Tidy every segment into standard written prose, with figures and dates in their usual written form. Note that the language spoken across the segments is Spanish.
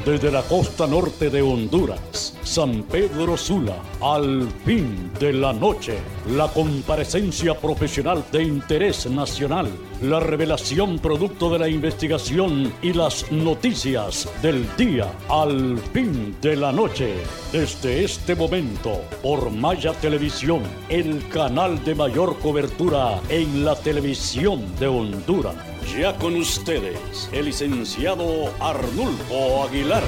desde la costa norte de Honduras, San Pedro Sula, al fin de la noche, la comparecencia profesional de interés nacional, la revelación producto de la investigación y las noticias del día, al fin de la noche. Desde este momento, por Maya Televisión, el canal de mayor cobertura en la televisión de Honduras. Ya con ustedes, el licenciado Arnulfo Aguilar.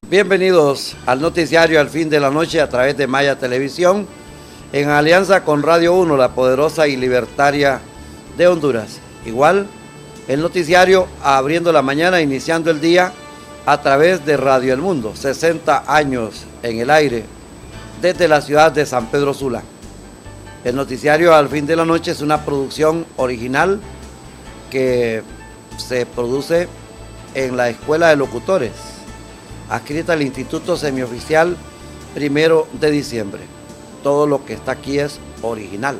Bienvenidos al noticiario Al Fin de la Noche a través de Maya Televisión, en alianza con Radio 1, la poderosa y libertaria de Honduras. Igual, el noticiario abriendo la mañana, iniciando el día a través de Radio El Mundo, 60 años en el aire, desde la ciudad de San Pedro Sula. El noticiario Al Fin de la Noche es una producción original que se produce en la Escuela de Locutores, adscrita al Instituto Semioficial 1 de Diciembre. Todo lo que está aquí es original,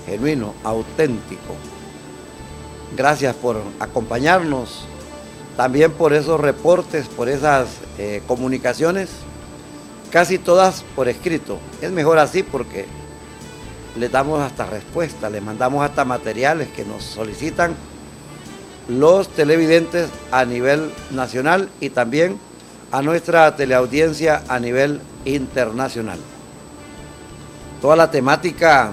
genuino, auténtico. Gracias por acompañarnos, también por esos reportes, por esas comunicaciones, casi todas por escrito. Es mejor así porque les damos hasta respuesta, les mandamos hasta materiales que nos solicitan los televidentes a nivel nacional y también a nuestra teleaudiencia a nivel internacional. Toda la temática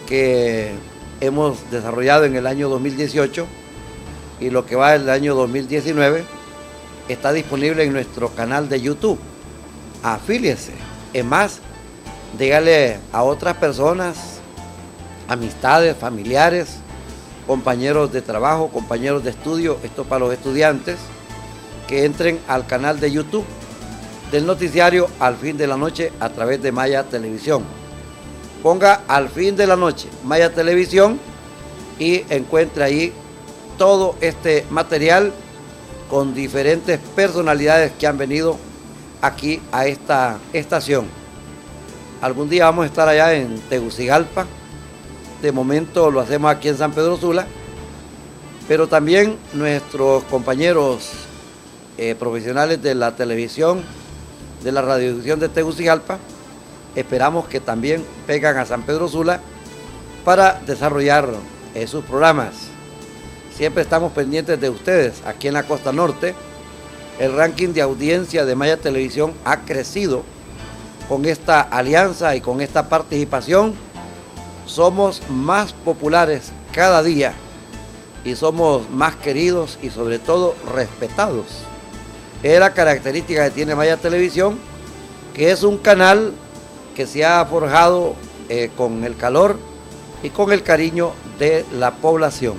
que hemos desarrollado en el año 2018 y lo que va del año 2019 está disponible en nuestro canal de YouTube. Afíliese. Es más, dígale a otras personas, amistades, familiares, compañeros de trabajo, compañeros de estudio, esto para los estudiantes, que entren al canal de YouTube del noticiario Al Fin de la Noche a través de Maya Televisión. Ponga Al Fin de la Noche, Maya Televisión, y encuentre ahí todo este material con diferentes personalidades que han venido aquí a esta estación. Algún día vamos a estar allá en Tegucigalpa. De momento lo hacemos aquí en San Pedro Sula, pero también nuestros compañeros profesionales de la televisión, de la radiodifusión de Tegucigalpa, esperamos que también vengan a San Pedro Sula para desarrollar sus programas. Siempre estamos pendientes de ustedes. Aquí en la costa norte, el ranking de audiencia de Maya Televisión ha crecido con esta alianza y con esta participación. Somos más populares cada día y somos más queridos y sobre todo respetados. Es la característica que tiene Maya Televisión, que es un canal que se ha forjado con el calor y con el cariño de la población.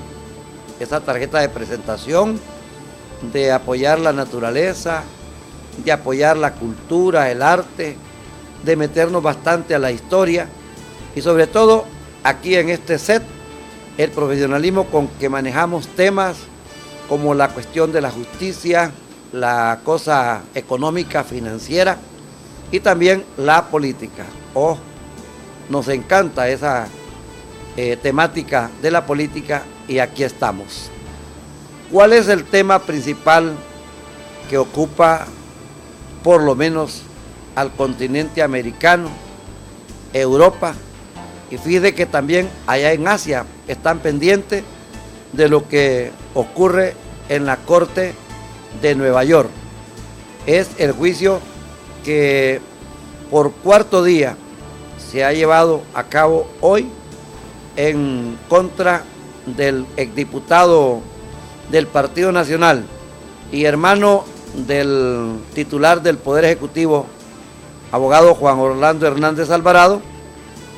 Esa tarjeta de presentación, de apoyar la naturaleza, de apoyar la cultura, el arte, de meternos bastante a la historia y sobre todo aquí en este set, el profesionalismo con que manejamos temas como la cuestión de la justicia, la cosa económica, financiera y también la política. Nos encanta esa temática de la política y aquí estamos. ¿Cuál es el tema principal que ocupa por lo menos al continente americano, Europa? Y fíjate que también allá en Asia están pendientes de lo que ocurre en la Corte de Nueva York. Es el juicio que por cuarto día se ha llevado a cabo hoy en contra del exdiputado del Partido Nacional y hermano del titular del Poder Ejecutivo, abogado Juan Orlando Hernández Alvarado,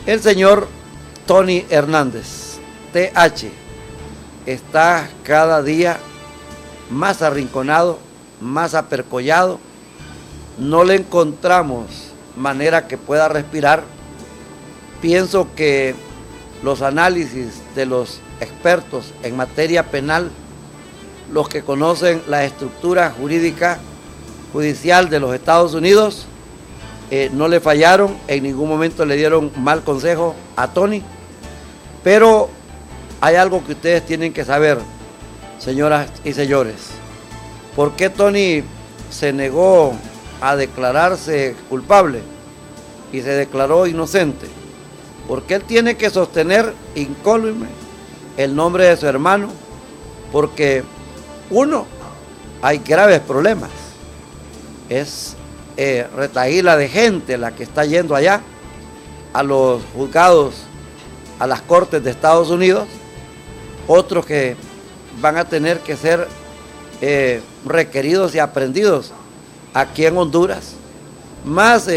el señor Tony Hernández, TH, está cada día más arrinconado, más apercollado. No le encontramos manera que pueda respirar. Pienso que los análisis de los expertos en materia penal, los que conocen la estructura jurídica judicial de los Estados Unidos, no le fallaron, en ningún momento le dieron mal consejo a Tony, pero hay algo que ustedes tienen que saber. señoras y señores. ¿Por qué Tony se negó a declararse culpable y se declaró inocente? Porque él tiene que sostener incólume el nombre de su hermano, porque uno, hay graves problemas. Es retaíla de gente la que está yendo allá a los juzgados, a las cortes de Estados Unidos, otros que van a tener que ser requeridos y aprehendidos aquí en Honduras, más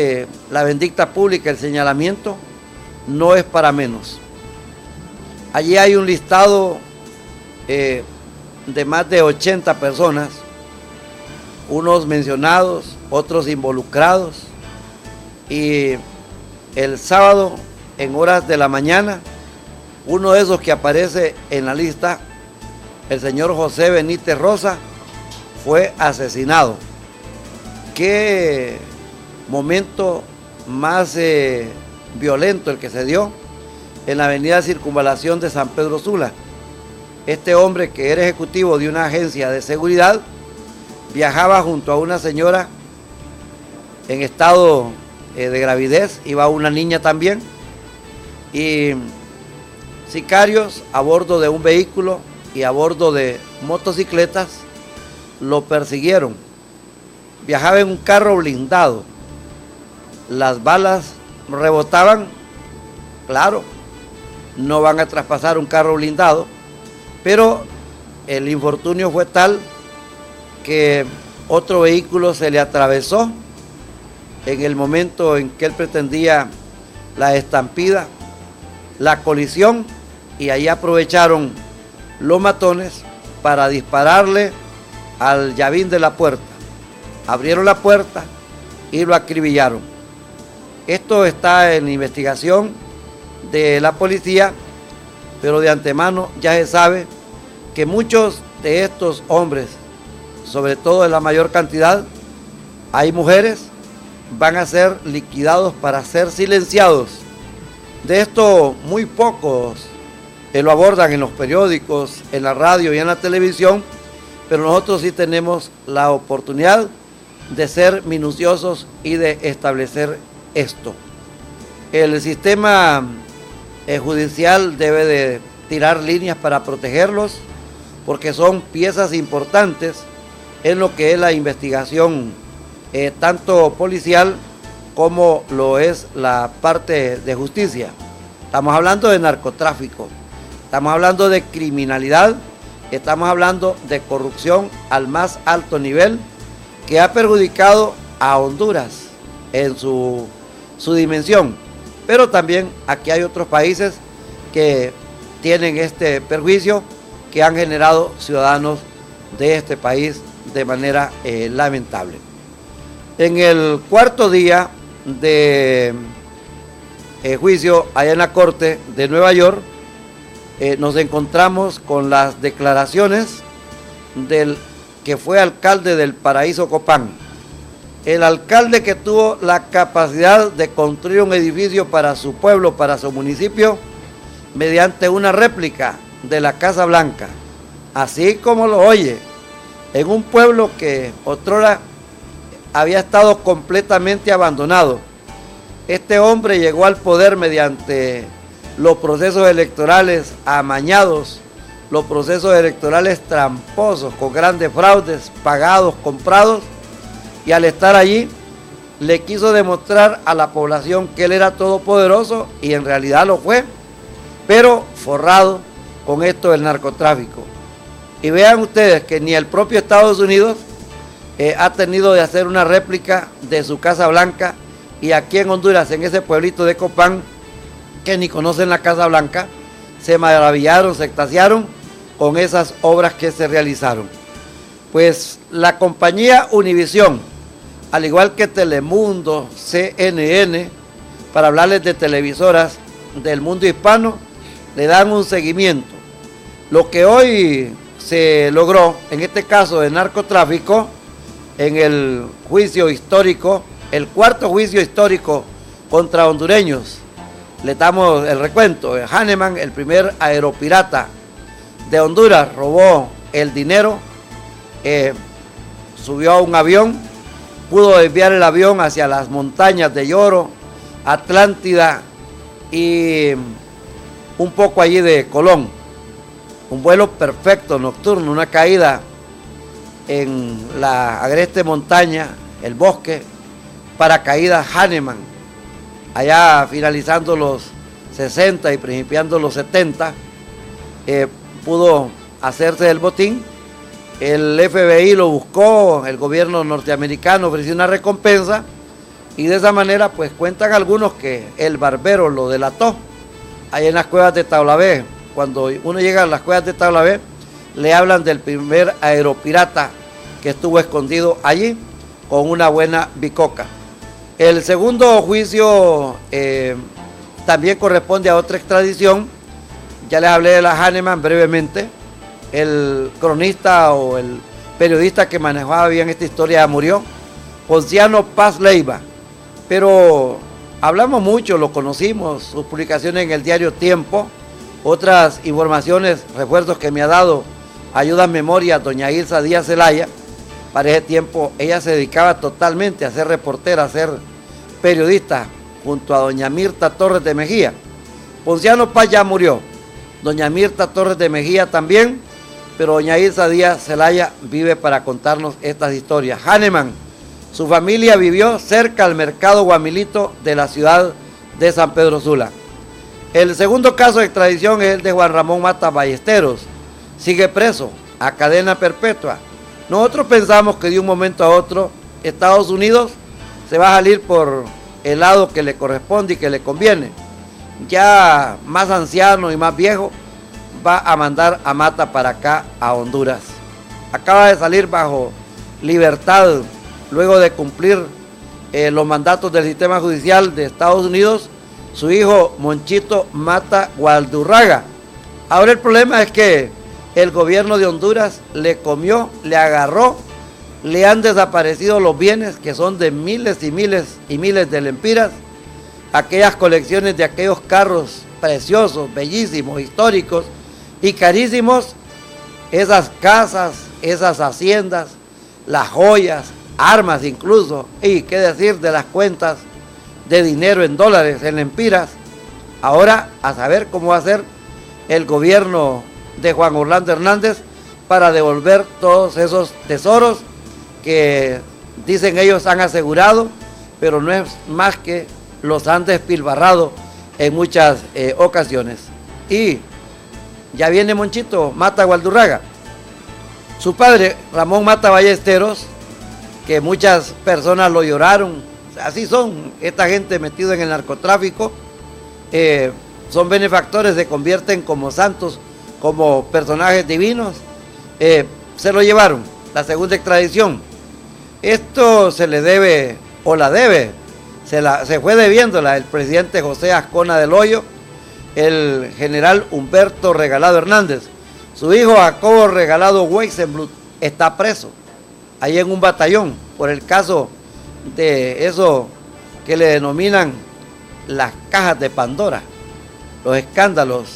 la vindicta pública, el señalamiento, no es para menos. Allí hay un listado de más de 80 personas, unos mencionados, otros involucrados, y el sábado en horas de la mañana, uno de esos que aparece en la lista, el señor José Benítez Rosa, fue asesinado. Qué momento más violento el que se dio en la avenida Circunvalación de San Pedro Sula. Este hombre, que era ejecutivo de una agencia de seguridad, viajaba junto a una señora en estado de gravidez, iba una niña también, y sicarios a bordo de un vehículo y a bordo de motocicletas lo persiguieron. Viajaba en un carro blindado, las balas rebotaban, claro, no van a traspasar un carro blindado, pero el infortunio fue tal que otro vehículo se le atravesó en el momento en que él pretendía la estampida, la colisión, y ahí aprovecharon los matones para dispararle al llavín de la puerta. Abrieron la puerta y lo acribillaron. Esto está en investigación de la policía, pero de antemano ya se sabe que muchos de estos hombres, sobre todo en la mayor cantidad, hay mujeres, van a ser liquidados para ser silenciados. De esto muy pocos lo abordan en los periódicos, en la radio y en la televisión, pero nosotros sí tenemos la oportunidad de ser minuciosos y de establecer esto. El sistema judicial debe de tirar líneas para protegerlos, porque son piezas importantes en lo que es la investigación, tanto policial como lo es la parte de justicia. Estamos hablando de narcotráfico, estamos hablando de criminalidad, estamos hablando de corrupción al más alto nivel, que ha perjudicado a Honduras en su dimensión. Pero también aquí hay otros países que tienen este perjuicio, que han generado ciudadanos de este país de manera lamentable. En el cuarto día de juicio allá en la Corte de Nueva York, nos encontramos con las declaraciones del que fue alcalde del Paraíso Copán. El alcalde que tuvo la capacidad de construir un edificio para su pueblo, para su municipio, mediante una réplica de la Casa Blanca, así como lo oye, en un pueblo que otrora había estado completamente abandonado. Este hombre llegó al poder mediante los procesos electorales amañados, los procesos electorales tramposos, con grandes fraudes, pagados, comprados, y al estar allí le quiso demostrar a la población que él era todopoderoso, y en realidad lo fue, pero forrado con esto del narcotráfico. Y vean ustedes que ni el propio Estados Unidos ha tenido de hacer una réplica de su Casa Blanca, y aquí en Honduras, en ese pueblito de Copán, que ni conocen la Casa Blanca, se maravillaron, se extasiaron con esas obras que se realizaron. Pues la compañía Univisión, al igual que Telemundo, CNN, para hablarles de televisoras del mundo hispano, le dan un seguimiento. Lo que hoy se logró, en este caso de narcotráfico, en el juicio histórico, el cuarto juicio histórico contra hondureños, le damos el recuento. Hahnemann, el primer aeropirata de Honduras, robó el dinero, subió a un avión, pudo desviar el avión hacia las montañas de Lloro, Atlántida y un poco allí de Colón. Un vuelo perfecto nocturno, una caída en la agreste montaña, el bosque, paracaídas Hahnemann, allá finalizando los 60 y principiando los 70, pudo hacerse el botín. El FBI lo buscó, el gobierno norteamericano ofreció una recompensa y de esa manera pues cuentan algunos que el barbero lo delató ahí en las cuevas de Taulabé. Cuando uno llega a las cuevas de Taulabé le hablan del primer aeropirata que estuvo escondido allí con una buena bicoca. El segundo juicio también corresponde a otra extradición. Ya les hablé de la Hahnemann brevemente. El cronista o el periodista que manejaba bien esta historia murió, Ponciano Paz Leiva, pero hablamos mucho, lo conocimos, sus publicaciones en el diario Tiempo, otras informaciones, refuerzos que me ha dado Ayuda en Memoria doña Ilsa Díaz Zelaya. Para ese tiempo ella se dedicaba totalmente a ser reportera, a ser periodista, junto a doña Mirta Torres de Mejía. Ponciano Paz ya murió, doña Mirta Torres de Mejía también, pero doña Ilsa Díaz Zelaya vive para contarnos estas historias. Hahnemann, su familia vivió cerca al mercado Guamilito de la ciudad de San Pedro Sula. El segundo caso de extradición es el de Juan Ramón Mata Ballesteros. Sigue preso a cadena perpetua. Nosotros pensamos que de un momento a otro Estados Unidos se va a salir por el lado que le corresponde y que le conviene. Ya más anciano y más viejo, va a mandar a Mata para acá, a Honduras. Acaba de salir bajo libertad luego de cumplir los mandatos del sistema judicial de Estados Unidos, su hijo Monchito Mata Gualdurraga. Ahora el problema es que el gobierno de Honduras le comió, le agarró, le han desaparecido los bienes que son de miles y miles y miles de lempiras, aquellas colecciones de aquellos carros preciosos, bellísimos, históricos y carísimos, esas casas, esas haciendas, las joyas, armas incluso, y qué decir de las cuentas de dinero en dólares, en lempiras. Ahora a saber cómo va a ser el gobierno de Juan Orlando Hernández para devolver todos esos tesoros que dicen ellos han asegurado, pero no es más que los han despilfarrado en muchas ocasiones. Y ya viene Monchito Mata Gualdurraga. Su padre, Ramón Mata Ballesteros, que muchas personas lo lloraron, así son, esta gente metida en el narcotráfico, son benefactores, se convierten como santos, como personajes divinos, se lo llevaron, la segunda extradición. Esto se le debe, o la debe, se fue debiéndola el presidente José Ascona del Hoyo, el general Humberto Regalado Hernández. Su hijo Jacobo Regalado Weisenblut está preso ahí en un batallón por el caso de eso que le denominan las cajas de Pandora, los escándalos,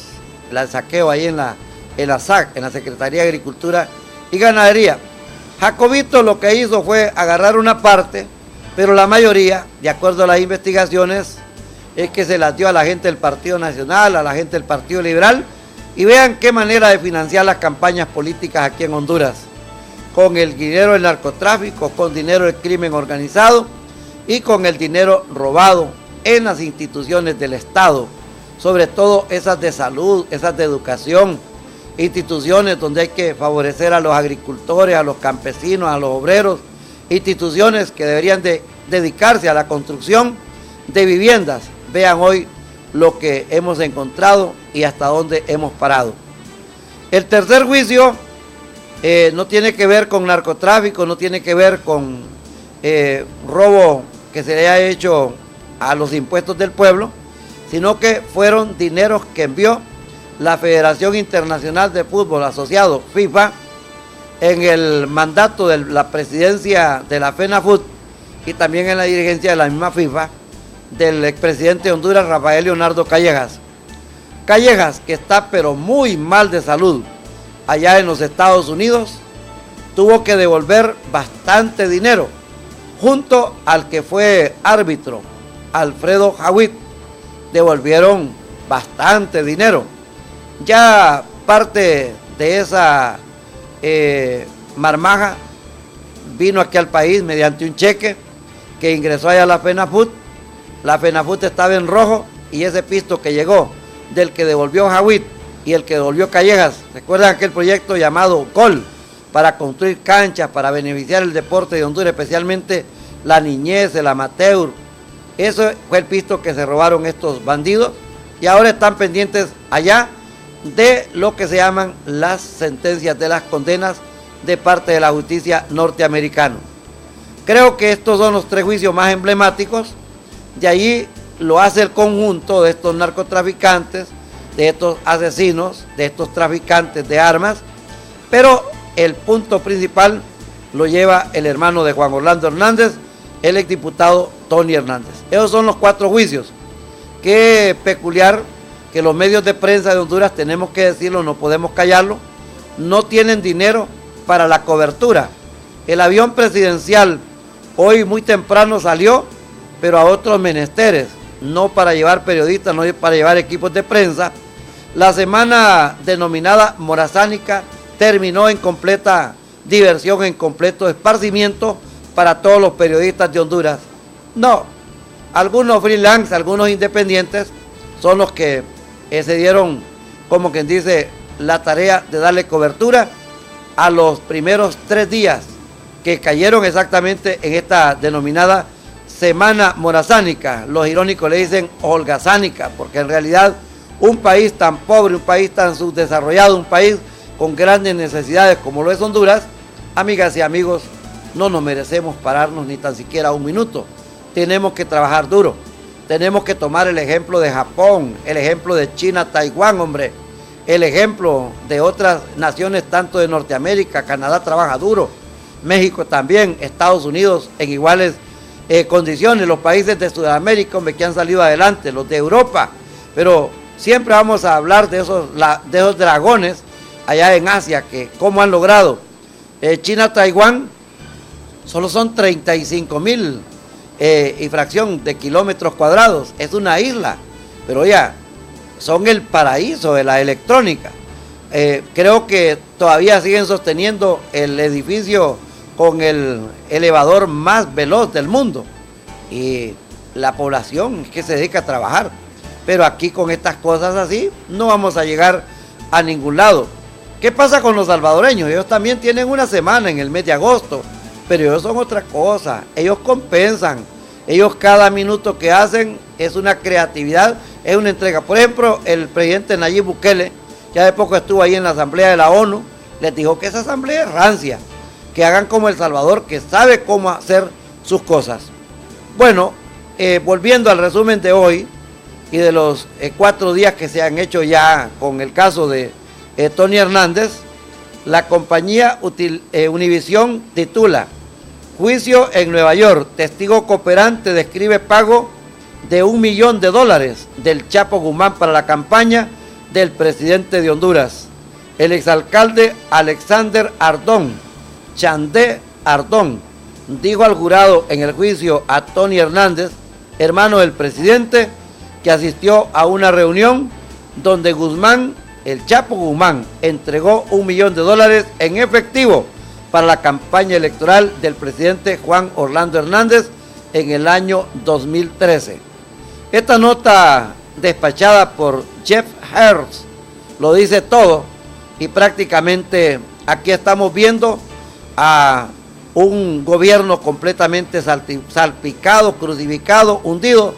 el saqueo ahí en la SAC, en la Secretaría de Agricultura y Ganadería. Jacobito lo que hizo fue agarrar una parte, pero la mayoría, de acuerdo a las investigaciones, es que se las dio a la gente del Partido Nacional, a la gente del Partido Liberal, y vean qué manera de financiar las campañas políticas aquí en Honduras, con el dinero del narcotráfico, con dinero del crimen organizado y con el dinero robado en las instituciones del Estado, sobre todo esas de salud, esas de educación, instituciones donde hay que favorecer a los agricultores, a los campesinos, a los obreros, instituciones que deberían de dedicarse a la construcción de viviendas. Vean hoy lo que hemos encontrado y hasta dónde hemos parado. El tercer juicio no tiene que ver con narcotráfico, no tiene que ver con robo que se le haya hecho a los impuestos del pueblo, sino que fueron dineros que envió la Federación Internacional de Fútbol Asociado, FIFA, en el mandato de la presidencia de la FENAFUT y también en la dirigencia de la misma FIFA, del expresidente de Honduras, Rafael Leonardo Callejas. Callejas, que está pero muy mal de salud, allá en los Estados Unidos, tuvo que devolver bastante dinero, junto al que fue árbitro, Alfredo Jawid, devolvieron bastante dinero. Ya parte de esa marmaja vino aquí al país mediante un cheque que ingresó allá a la FENAFUT. La FENAFUT estaba en rojo y ese pisto que llegó del que devolvió Jawid y el que devolvió Callejas, ¿recuerdan aquel proyecto llamado COL? Para construir canchas, para beneficiar el deporte de Honduras, especialmente la niñez, el amateur. Eso fue el pisto que se robaron estos bandidos y ahora están pendientes allá de lo que se llaman las sentencias de las condenas de parte de la justicia norteamericana. Creo que estos son los 3 juicios más emblemáticos. De allí lo hace el conjunto de estos narcotraficantes, de estos asesinos, de estos traficantes de armas, pero el punto principal lo lleva el hermano de Juan Orlando Hernández, el exdiputado Tony Hernández. Esos son los 4 juicios. Qué peculiar que los medios de prensa de Honduras, tenemos que decirlo, no podemos callarlo, no tienen dinero para la cobertura. El avión presidencial hoy muy temprano salió, pero a otros menesteres, no para llevar periodistas, no para llevar equipos de prensa. La semana denominada morazánica terminó en completa diversión, en completo esparcimiento para todos los periodistas de Honduras. No, algunos freelance, algunos independientes son los que se dieron, como quien dice, la tarea de darle cobertura a los primeros 3 días que cayeron exactamente en esta denominada semana morazánica. Los irónicos le dicen holgazánica, porque en realidad un país tan pobre, un país tan subdesarrollado, un país con grandes necesidades como lo es Honduras, amigas y amigos, no nos merecemos pararnos ni tan siquiera un minuto. Tenemos que trabajar duro. Tenemos que tomar el ejemplo de Japón, el ejemplo de China, Taiwán, hombre. El ejemplo de otras naciones, tanto de Norteamérica. Canadá trabaja duro. México también. Estados Unidos en iguales condiciones. Los países de Sudamérica, hombre, que han salido adelante. Los de Europa. Pero siempre vamos a hablar de esos dragones allá en Asia, que cómo han logrado. China, Taiwán, solo son 35,000 y fracción de kilómetros cuadrados. Es una isla, pero ya son el paraíso de la electrónica. Creo que todavía siguen sosteniendo el edificio con el elevador más veloz del mundo. Y la población es que se dedica a trabajar. Pero aquí con estas cosas así no vamos a llegar a ningún lado. ¿Qué pasa con los salvadoreños? Ellos también tienen una semana en el mes de agosto, pero ellos son otra cosa. Ellos compensan. Ellos cada minuto que hacen es una creatividad, es una entrega. Por ejemplo, el presidente Nayib Bukele, ya de poco estuvo ahí en la asamblea de la ONU, les dijo que esa asamblea es rancia, que hagan como El Salvador, que sabe cómo hacer sus cosas. Bueno, volviendo al resumen de hoy y de los 4 días que se han hecho ya con el caso de Tony Hernández, la compañía Univisión titula: Juicio en Nueva York, testigo cooperante describe pago de $1 millón del Chapo Guzmán para la campaña del presidente de Honduras. El exalcalde Alexander Ardón, Chandé Ardón, dijo al jurado en el juicio a Tony Hernández, hermano del presidente, que asistió a una reunión donde Guzmán, el Chapo Guzmán, entregó $1 millón en efectivo para la campaña electoral del presidente Juan Orlando Hernández en el año 2013. Esta nota despachada por Jeff Hertz lo dice todo, y prácticamente aquí estamos viendo a un gobierno completamente salpicado, crucificado, hundido,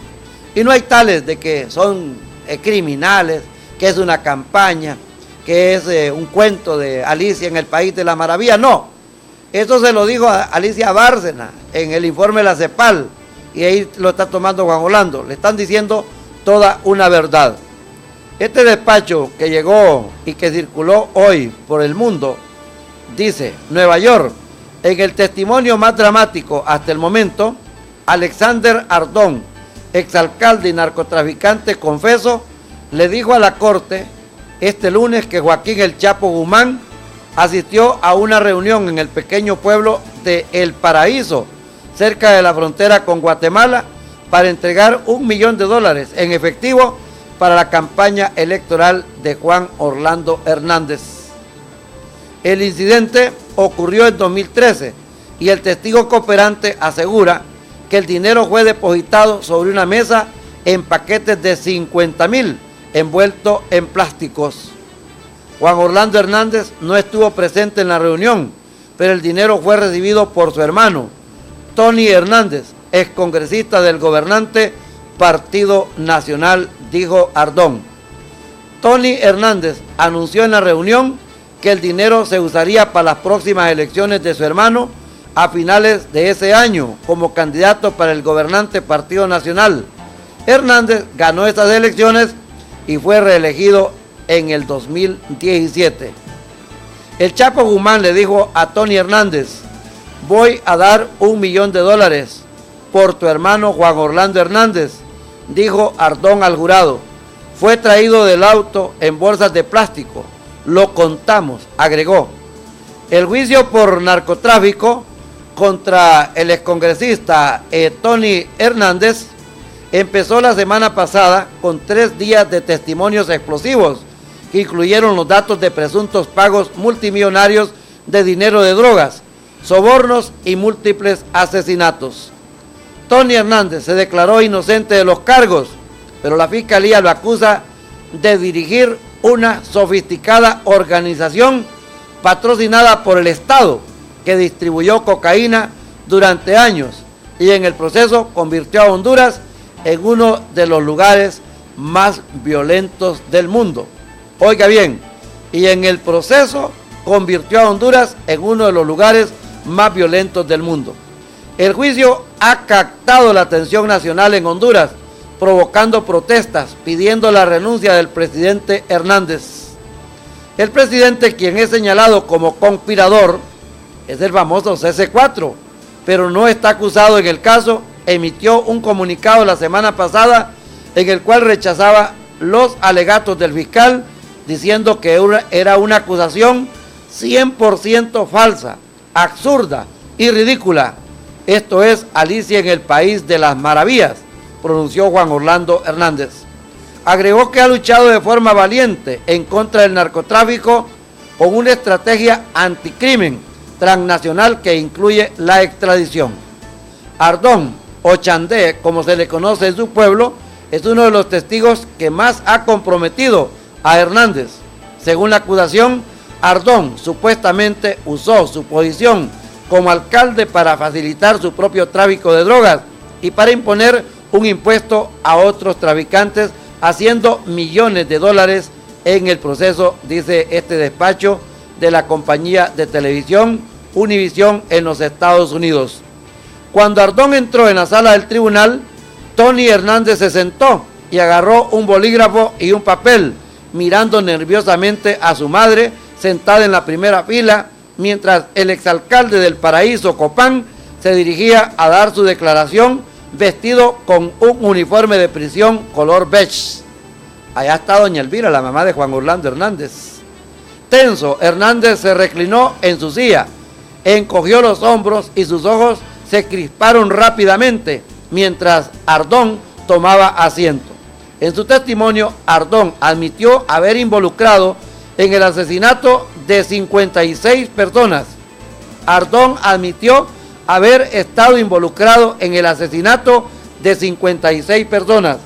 y no hay tales de que son criminales, que es una campaña, que es un cuento de Alicia en el País de la Maravilla. No, eso se lo dijo a Alicia Bárcena en el informe de la CEPAL, y ahí lo está tomando Juan Orlando. Le están diciendo toda una verdad. Este despacho que llegó y que circuló hoy por el mundo dice: Nueva York, en el testimonio más dramático hasta el momento, Alexander Ardón, exalcalde y narcotraficante confeso, le dijo a la corte este lunes que Joaquín El Chapo Guzmán asistió a una reunión en el pequeño pueblo de El Paraíso, cerca de la frontera con Guatemala, para entregar $1 millón en efectivo para la campaña electoral de Juan Orlando Hernández. El incidente ocurrió en 2013 y el testigo cooperante asegura que el dinero fue depositado sobre una mesa en paquetes de 50,000 envueltos en plásticos. Juan Orlando Hernández no estuvo presente en la reunión, pero el dinero fue recibido por su hermano, Tony Hernández, excongresista del gobernante Partido Nacional, dijo Ardón. Tony Hernández anunció en la reunión que el dinero se usaría para las próximas elecciones de su hermano a finales de ese año como candidato para el gobernante Partido Nacional. Hernández ganó estas elecciones y fue reelegido en el 2017. El Chapo Guzmán le dijo a Tony Hernández: voy a dar $1 millón por tu hermano Juan Orlando Hernández, dijo Ardón al jurado. Fue traído del auto en bolsas de plástico. Lo contamos, agregó. El juicio por narcotráfico contra el excongresista Tony Hernández empezó la semana pasada con 3 días de testimonios explosivos que incluyeron los datos de presuntos pagos multimillonarios de dinero de drogas, sobornos y múltiples asesinatos. Tony Hernández se declaró inocente de los cargos, pero la fiscalía lo acusa de dirigir una sofisticada organización patrocinada por el Estado que distribuyó cocaína durante años y en el proceso convirtió a Honduras en uno de los lugares más violentos del mundo. Oiga bien, y en el proceso convirtió a Honduras en uno de los lugares más violentos del mundo. El juicio ha captado la atención nacional en Honduras, provocando protestas pidiendo la renuncia del presidente Hernández. El presidente, quien es señalado como conspirador, es el famoso CC4, pero no está acusado en el caso. Emitió un comunicado la semana pasada en el cual rechazaba los alegatos del fiscal, diciendo que era una acusación 100% falsa, absurda y ridícula. Esto es Alicia en el País de las Maravillas, pronunció Juan Orlando Hernández. Agregó que ha luchado de forma valiente en contra del narcotráfico con una estrategia anticrimen transnacional que incluye la extradición. Ardón, o Chandé, como se le conoce en su pueblo, es uno de los testigos que más ha comprometido a Hernández. Según la acusación, Ardón supuestamente usó su posición como alcalde para facilitar su propio tráfico de drogas y para imponer un impuesto a otros traficantes, haciendo millones de dólares en el proceso, dice este despacho de la compañía de televisión Univisión en los Estados Unidos. Cuando Ardón entró en la sala del tribunal, Tony Hernández se sentó y agarró un bolígrafo y un papel, mirando nerviosamente a su madre sentada en la primera fila, mientras el exalcalde del Paraíso, Copán, se dirigía a dar su declaración vestido con un uniforme de prisión color beige. Allá está doña Elvira, la mamá de Juan Orlando Hernández. Tenso, Hernández se reclinó en su silla, encogió los hombros y sus ojos se crisparon rápidamente mientras Ardón tomaba asiento. En su testimonio, Ardón admitió haber involucrado en el asesinato de 56 personas. Ardón admitió haber estado involucrado en el asesinato de 56 personas,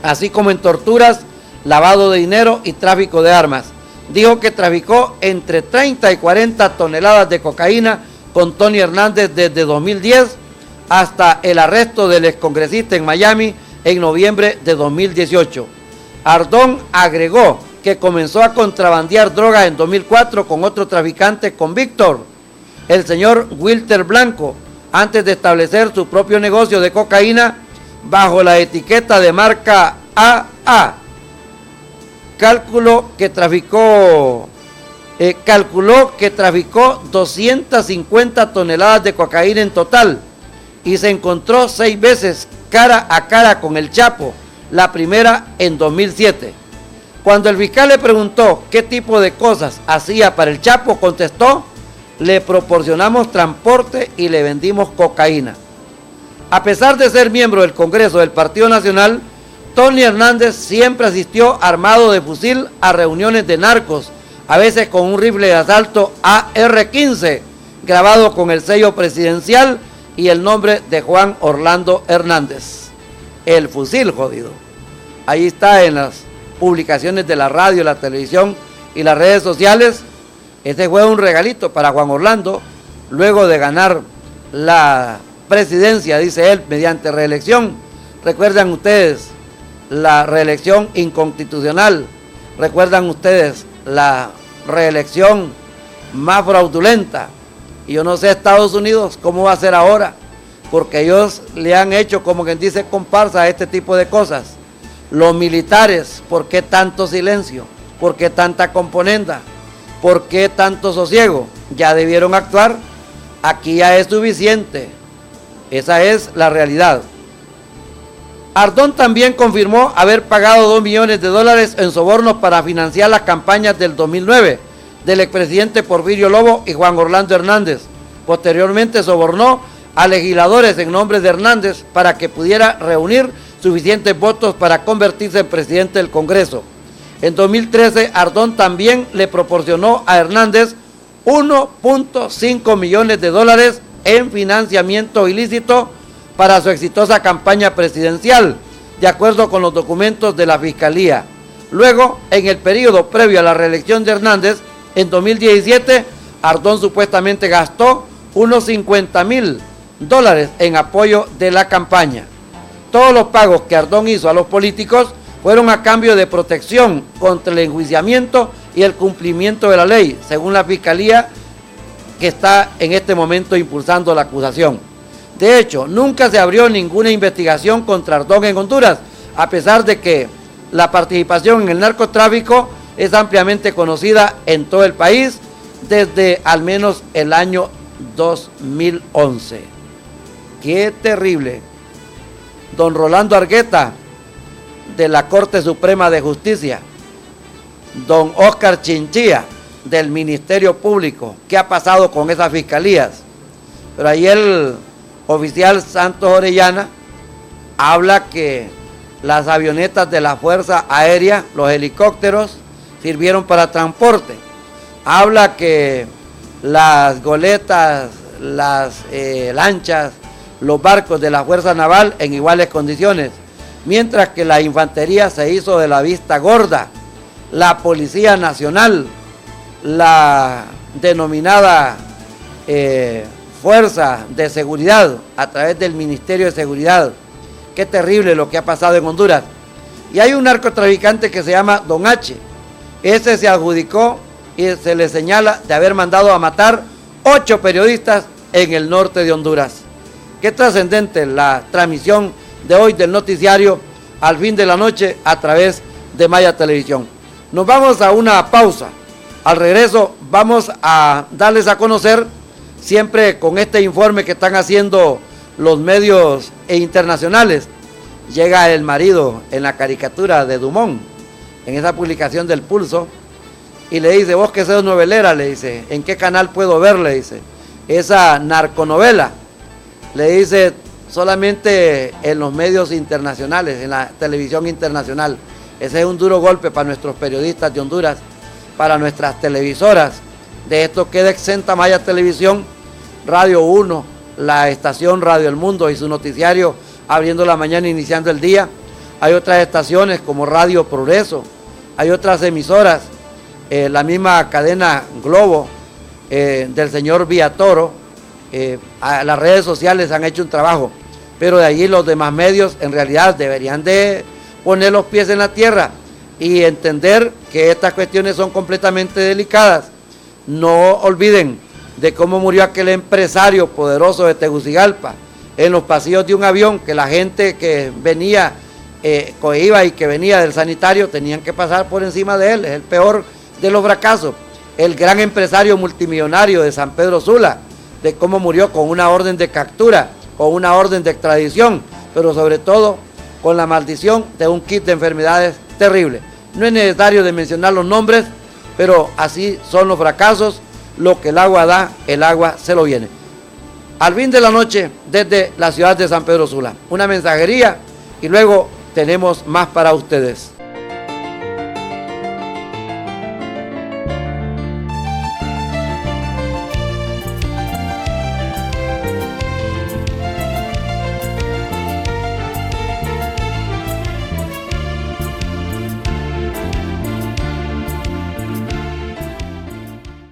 así como en torturas, lavado de dinero y tráfico de armas. Dijo que traficó entre 30 y 40 toneladas de cocaína con Tony Hernández desde 2010 hasta el arresto del excongresista en Miami en noviembre de 2018. Ardón agregó que comenzó a contrabandear droga en 2004 con otro traficante convicto, el señor Wilter Blanco, antes de establecer su propio negocio de cocaína bajo la etiqueta de marca AA. Calculó que traficó 250 toneladas de cocaína en total y se encontró 6 veces cara a cara con el Chapo, la primera en 2007. Cuando el fiscal le preguntó qué tipo de cosas hacía para el Chapo, contestó: le proporcionamos transporte y le vendimos cocaína. A pesar de ser miembro del Congreso del Partido Nacional, Tony Hernández siempre asistió armado de fusil a reuniones de narcos, a veces con un rifle de asalto AR-15, grabado con el sello presidencial y el nombre de Juan Orlando Hernández. El fusil jodido. Ahí está en las publicaciones de la radio, la televisión y las redes sociales. Este fue un regalito para Juan Orlando, luego de ganar la presidencia, dice él, mediante reelección. Recuerdan ustedes la reelección inconstitucional, recuerdan ustedes la reelección más fraudulenta. Y yo no sé Estados Unidos cómo va a ser ahora, porque ellos le han hecho, como quien dice, comparsa a este tipo de cosas. Los militares, ¿por qué tanto silencio? ¿Por qué tanta componenda? ¿Por qué tanto sosiego? Ya debieron actuar. Aquí ya es suficiente. Esa es la realidad. Ardón también confirmó haber pagado $2 millones en sobornos para financiar las campañas del 2009 del expresidente Porfirio Lobo y Juan Orlando Hernández. Posteriormente sobornó a legisladores en nombre de Hernández para que pudiera reunir suficientes votos para convertirse en presidente del Congreso. En 2013, Ardón también le proporcionó a Hernández $1.5 millones en financiamiento ilícito para su exitosa campaña presidencial, de acuerdo con los documentos de la Fiscalía. Luego, en el periodo previo a la reelección de Hernández, en 2017, Ardón supuestamente gastó unos $50,000 en apoyo de la campaña. Todos los pagos que Ardón hizo a los políticos fueron a cambio de protección contra el enjuiciamiento y el cumplimiento de la ley, según la Fiscalía que está en este momento impulsando la acusación. De hecho, nunca se abrió ninguna investigación contra Ardón en Honduras, a pesar de que la participación en el narcotráfico es ampliamente conocida en todo el país desde al menos el año 2011. ¡Qué terrible! Don Rolando Argueta, de la Corte Suprema de Justicia. Don Oscar Chinchilla, del Ministerio Público. ¿Qué ha pasado con esas fiscalías? Pero ahí el oficial Santos Orellana habla que las avionetas de la Fuerza Aérea, los helicópteros, sirvieron para transporte. Habla que las goletas, las lanchas, los barcos de la Fuerza Naval en iguales condiciones, mientras que la infantería se hizo de la vista gorda. La Policía Nacional, la denominada Fuerza de Seguridad, a través del Ministerio de Seguridad. Qué terrible lo que ha pasado en Honduras. Y hay un narcotraficante que se llama Don H. Ese se adjudicó y se le señala de haber mandado a matar 8 periodistas en el norte de Honduras. Qué trascendente la transmisión de hoy del noticiario Al Fin de la Noche a través de Maya Televisión. Nos vamos a una pausa. Al regreso vamos a darles a conocer, siempre con este informe que están haciendo los medios internacionales. Llega el marido en la caricatura de Dumont, en esa publicación del Pulso, y le dice: vos que sos novelera, le dice, ¿en qué canal puedo ver? Le dice, esa narconovela. Le dice, solamente en los medios internacionales, en la televisión internacional. Ese es un duro golpe para nuestros periodistas de Honduras, para nuestras televisoras. De esto queda exenta Maya Televisión, Radio 1, la estación Radio El Mundo y su noticiario abriendo la mañana, iniciando el día. Hay otras estaciones como Radio Progreso, hay otras emisoras, la misma cadena Globo del señor Villatoro. Las redes sociales han hecho un trabajo, pero de allí los demás medios en realidad deberían de poner los pies en la tierra y entender que estas cuestiones son completamente delicadas. No olviden de cómo murió aquel empresario poderoso de Tegucigalpa en los pasillos de un avión, que la gente que venía, iba y que venía del sanitario tenían que pasar por encima de él. Es el peor de los fracasos. El gran empresario multimillonario de San Pedro Sula, de cómo murió con una orden de captura, con una orden de extradición, pero sobre todo con la maldición de un kit de enfermedades terrible. No es necesario de mencionar los nombres, pero así son los fracasos. Lo que el agua da, el agua se lo viene. Al fin de la noche, desde la ciudad de San Pedro Sula, una mensajería y luego tenemos más para ustedes.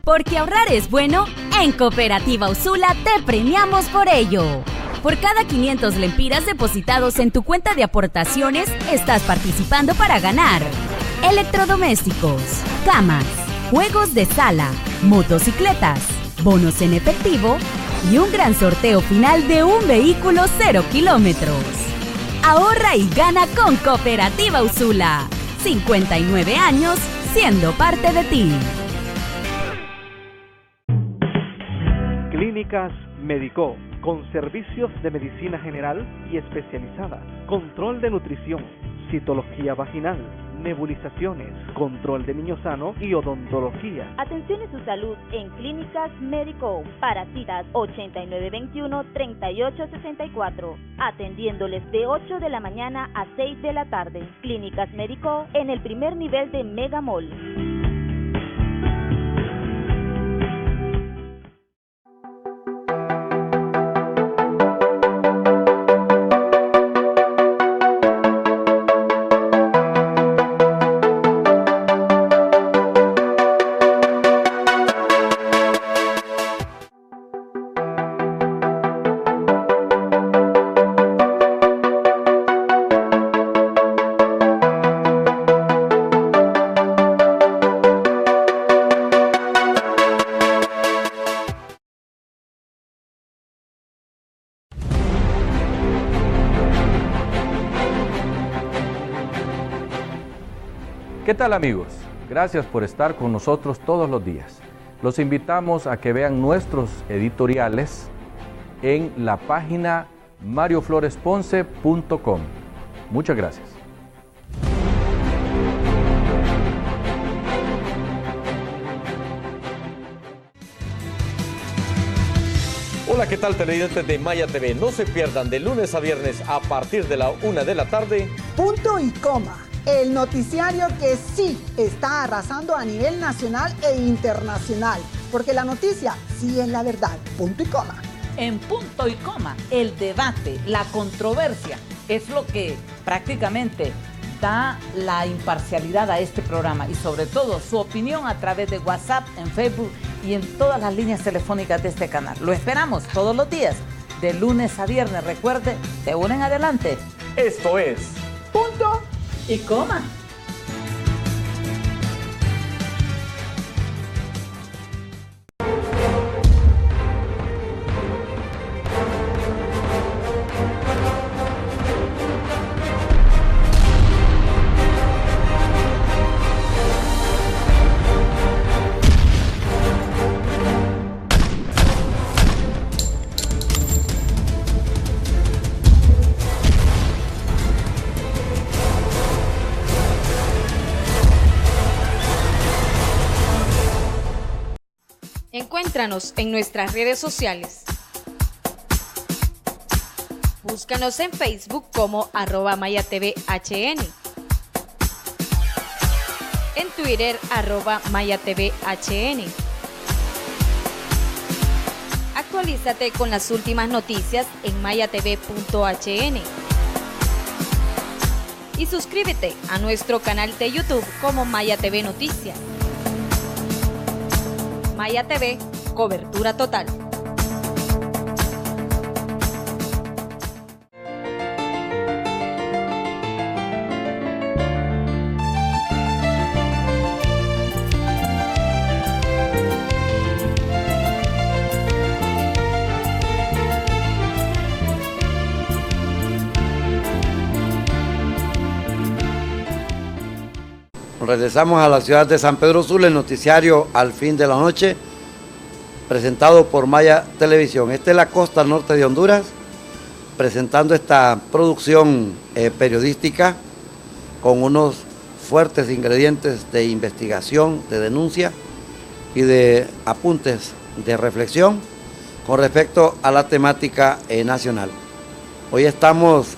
Porque ahorrar es bueno, en Cooperativa Usula te premiamos por ello. Por cada 500 lempiras depositados en tu cuenta de aportaciones, estás participando para ganar electrodomésticos, camas, juegos de sala, motocicletas, bonos en efectivo y un gran sorteo final de un vehículo 0 kilómetros. Ahorra y gana con Cooperativa Usula. 59 años siendo parte de ti. Clínicas Médico, con servicios de medicina general y especializada, control de nutrición, citología vaginal, nebulizaciones, control de niño sano y odontología. Atención en su salud en Clínicas Médico, para citas 8921-3864, atendiéndoles de 8 de la mañana a 6 de la tarde. Clínicas Médico en el primer nivel de Mega Mall. ¿Qué tal, amigos? Gracias por estar con nosotros todos los días. Los invitamos a que vean nuestros editoriales en la página mariofloresponce.com. Muchas gracias. Hola, ¿qué tal, televidentes de Maya TV? No se pierdan de lunes a viernes a partir de la 1 de la tarde. Punto y coma. El noticiario que sí está arrasando a nivel nacional e internacional, porque la noticia sí es la verdad. Punto y coma. En Punto y Coma, el debate, la controversia, es lo que prácticamente da la imparcialidad a este programa y sobre todo su opinión a través de WhatsApp, en Facebook y en todas las líneas telefónicas de este canal. Lo esperamos todos los días, de lunes a viernes. Recuerde, de una en adelante. Esto es Punto y Coma. Encuéntranos en nuestras redes sociales. Búscanos en Facebook como @MayaTVHN. En Twitter @MayaTVHN. Actualízate con las últimas noticias en mayatv.hn. Y suscríbete a nuestro canal de YouTube como Maya TV Noticias. Maya TV, cobertura total. Regresamos a la ciudad de San Pedro Sula, el noticiario Al Fin de la Noche, presentado por Maya Televisión. Esta es la costa norte de Honduras, presentando esta producción periodística con unos fuertes ingredientes de investigación, de denuncia y de apuntes de reflexión con respecto a la temática nacional. Hoy estamos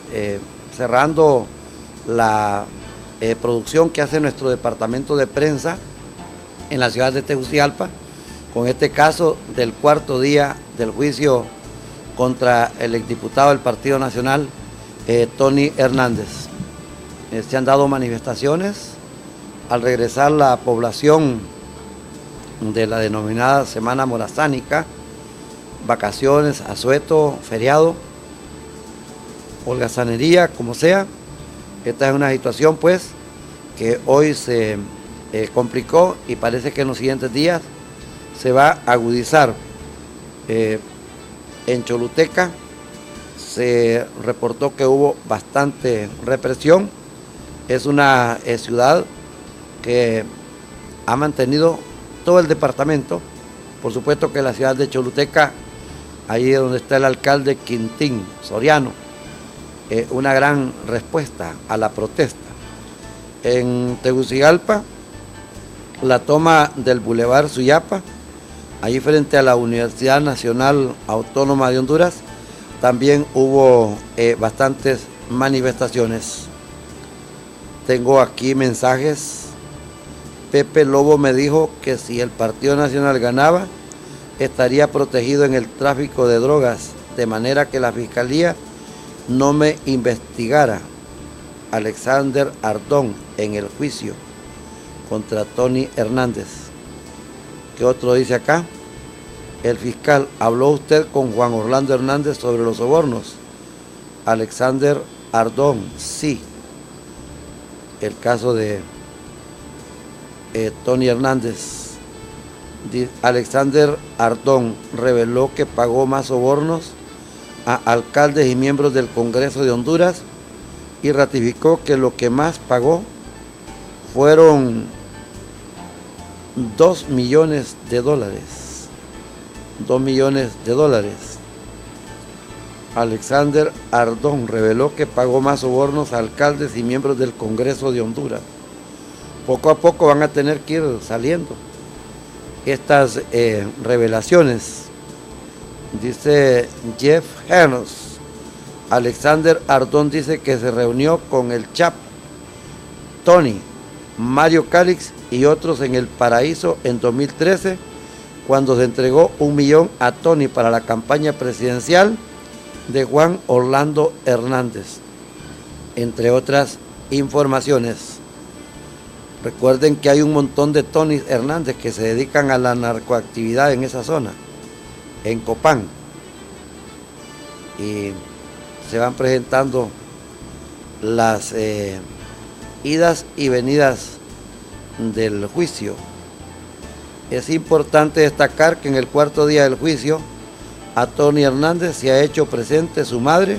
cerrando la producción que hace nuestro departamento de prensa en la ciudad de Tegucigalpa, con este caso del cuarto día del juicio contra el exdiputado del Partido Nacional, Tony Hernández. Se han dado manifestaciones al regresar la población de la denominada Semana Morazánica, vacaciones, asueto, feriado, holgazanería, como sea. Esta es una situación pues que hoy se complicó y parece que en los siguientes días se va a agudizar. En Choluteca se reportó que hubo bastante represión. Es una ciudad que ha mantenido todo el departamento. Por supuesto que la ciudad de Choluteca, ahí es donde está el alcalde Quintín Soriano, una gran respuesta a la protesta. En Tegucigalpa, la toma del Boulevard Suyapa, allí frente a la Universidad Nacional Autónoma de Honduras, también hubo bastantes manifestaciones. Tengo aquí mensajes. Pepe Lobo me dijo que si el Partido Nacional ganaba, estaría protegido en el tráfico de drogas, de manera que la Fiscalía no me investigara. Alexander Ardón en el juicio contra Tony Hernández. ¿Qué otro dice acá? El fiscal, ¿habló usted con Juan Orlando Hernández sobre los sobornos? Alexander Ardón, sí. El caso de Tony Hernández. Alexander Ardón reveló que pagó más sobornos a alcaldes y miembros del Congreso de Honduras y ratificó que lo que más pagó fueron $2 millones. $2 millones. Alexander Ardón reveló que pagó más sobornos a alcaldes y miembros del Congreso de Honduras. Poco a poco van a tener que ir saliendo estas revelaciones. Dice Jeff Hernos, Alexander Ardón dice que se reunió con el Chap, Tony, Mario Calix y otros en el Paraíso en 2013, cuando se entregó $1 millón a Tony para la campaña presidencial de Juan Orlando Hernández, entre otras informaciones. Recuerden que hay un montón de Tony Hernández que se dedican a la narcoactividad en esa zona, en Copán, y se van presentando las idas y venidas del juicio. Es importante destacar que en el cuarto día del juicio a Tony Hernández se ha hecho presente su madre,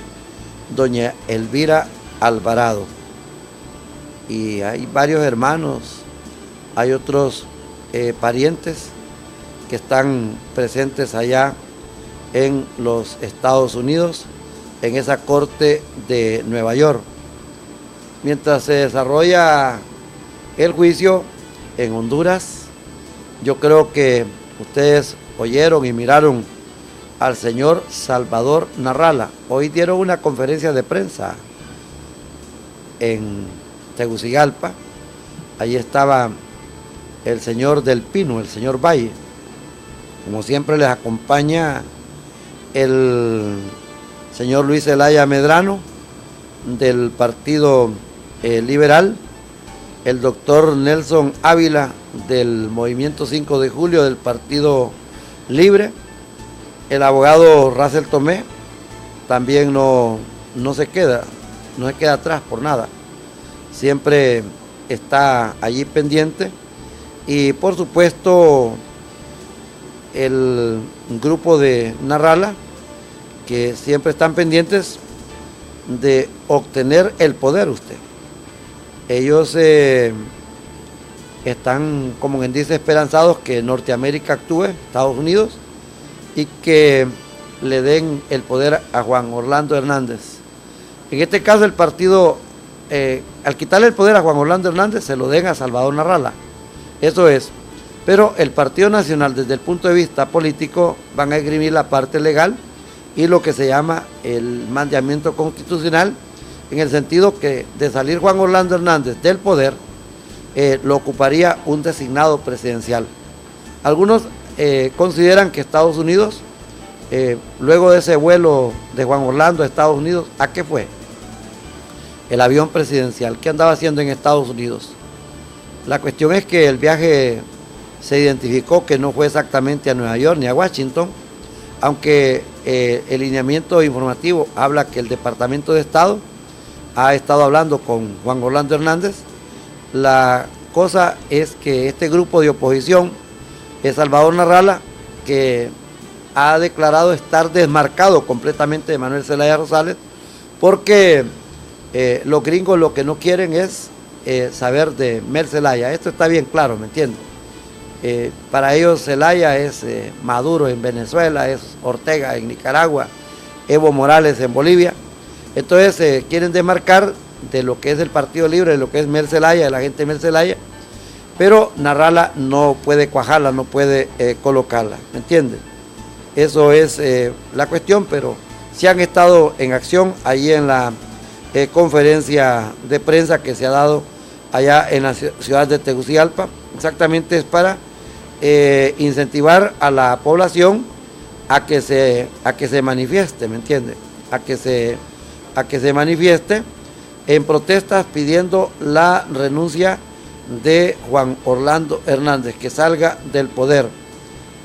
doña Elvira Alvarado, y hay varios hermanos, hay otros parientes que están presentes allá en los Estados Unidos, en esa corte de Nueva York. Mientras se desarrolla el juicio en Honduras, yo creo que ustedes oyeron y miraron al señor Salvador Narrala. Hoy dieron una conferencia de prensa en Tegucigalpa. Allí estaba el señor Del Pino, el señor Valle. Como siempre les acompaña el señor Luis Zelaya Medrano del Partido Liberal, el doctor Nelson Ávila del Movimiento 5 de Julio del Partido Libre, el abogado Russell Tomé también no se queda atrás por nada, siempre está allí pendiente, y por supuesto el grupo de Narrala, que siempre están pendientes de obtener el poder. Ellos están, como quien dice, esperanzados que Norteamérica actúe, Estados Unidos, y que le den el poder a Juan Orlando Hernández. En este caso el Partido al quitarle el poder a Juan Orlando Hernández, se lo den a Salvador Narrala. Eso es. Pero el Partido Nacional, desde el punto de vista político, van a esgrimir la parte legal y lo que se llama el mandamiento constitucional, en el sentido que de salir Juan Orlando Hernández del poder, lo ocuparía un designado presidencial. Algunos consideran que Estados Unidos, luego de ese vuelo de Juan Orlando a Estados Unidos, ¿a qué fue? El avión presidencial. ¿Qué andaba haciendo en Estados Unidos? La cuestión es que el viaje se identificó que no fue exactamente a Nueva York ni a Washington, aunque el lineamiento informativo habla que el Departamento de Estado ha estado hablando con Juan Orlando Hernández. La cosa es que este grupo de oposición es Salvador Narrala, que ha declarado estar desmarcado completamente de Manuel Zelaya Rosales, porque los gringos lo que no quieren es saber de Mel Zelaya. Esto está bien claro, ¿me entiendes? Para ellos Zelaya es Maduro en Venezuela, es Ortega en Nicaragua, Evo Morales en Bolivia. Entonces quieren desmarcar de lo que es el Partido Libre, de lo que es Mel Zelaya, de la gente de Mel Zelaya, pero Narrala no puede cuajarla, no puede colocarla, ¿me entiendes? Eso es la cuestión, pero sí han estado en acción allí en la conferencia de prensa que se ha dado allá en la ciudad de Tegucigalpa. Exactamente es para incentivar a la población a que se manifieste, ¿me entiende? A que se manifieste en protestas pidiendo la renuncia de Juan Orlando Hernández, que salga del poder.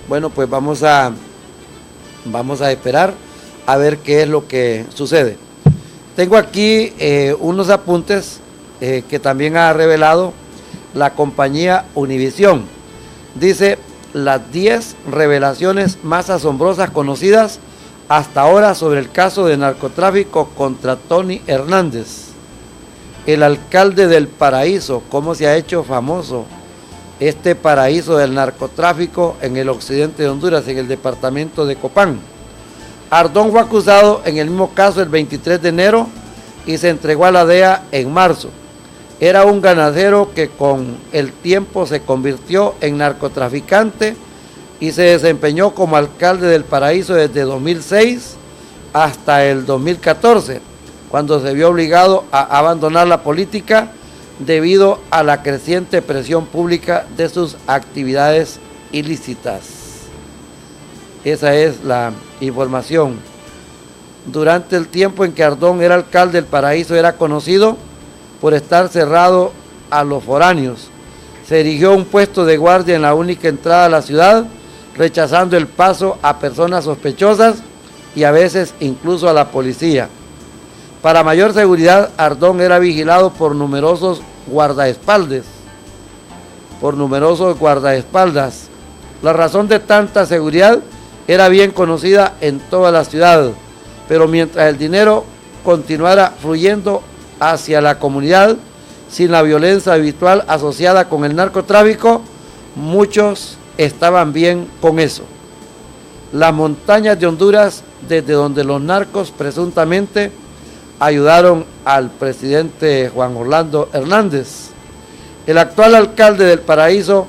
Bueno, pues vamos a esperar a ver qué es lo que sucede. Tengo aquí unos apuntes que también ha revelado la compañía Univisión. Dice: las 10 revelaciones más asombrosas conocidas hasta ahora sobre el caso de narcotráfico contra Tony Hernández. El alcalde del Paraíso, cómo se ha hecho famoso este paraíso del narcotráfico en el occidente de Honduras, en el departamento de Copán. Ardón fue acusado en el mismo caso el 23 de enero y se entregó a la DEA en marzo. Era un ganadero que con el tiempo se convirtió en narcotraficante y se desempeñó como alcalde del Paraíso desde 2006 hasta el 2014, cuando se vio obligado a abandonar la política debido a la creciente presión pública de sus actividades ilícitas. Esa es la información. Durante el tiempo en que Ardón era alcalde del Paraíso, era conocido por estar cerrado a los foráneos. Se erigió un puesto de guardia en la única entrada a la ciudad, rechazando el paso a personas sospechosas y a veces incluso a la policía. Para mayor seguridad, Ardón era vigilado por numerosos guardaespaldas. La razón de tanta seguridad era bien conocida en toda la ciudad, pero mientras el dinero continuara fluyendo hacia la comunidad sin la violencia habitual asociada con el narcotráfico, muchos estaban bien con eso. Las montañas de Honduras, desde donde los narcos presuntamente ayudaron al presidente Juan Orlando Hernández. El actual alcalde del Paraíso,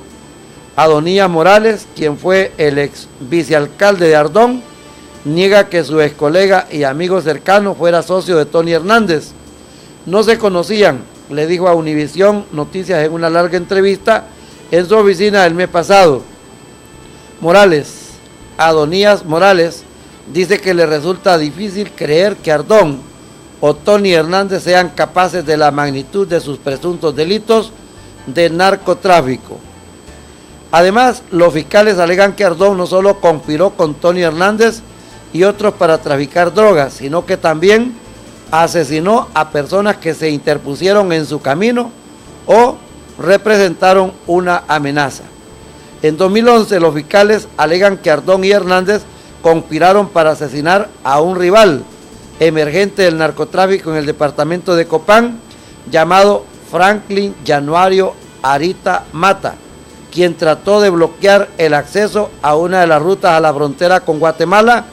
Adonías Morales, quien fue el ex vicealcalde de Ardón, niega que su ex colega y amigo cercano fuera socio de Tony Hernández. No se conocían, le dijo a Univisión Noticias en una larga entrevista en su oficina el mes pasado. Adonías Morales, dice que le resulta difícil creer que Ardón o Tony Hernández sean capaces de la magnitud de sus presuntos delitos de narcotráfico. Además, los fiscales alegan que Ardón no solo conspiró con Tony Hernández y otros para traficar drogas, sino que también asesinó a personas que se interpusieron en su camino o representaron una amenaza. En 2011, los fiscales alegan que Ardón y Hernández conspiraron para asesinar a un rival emergente del narcotráfico en el departamento de Copán, llamado Franklin Januario Arita Mata, quien trató de bloquear el acceso a una de las rutas a la frontera con Guatemala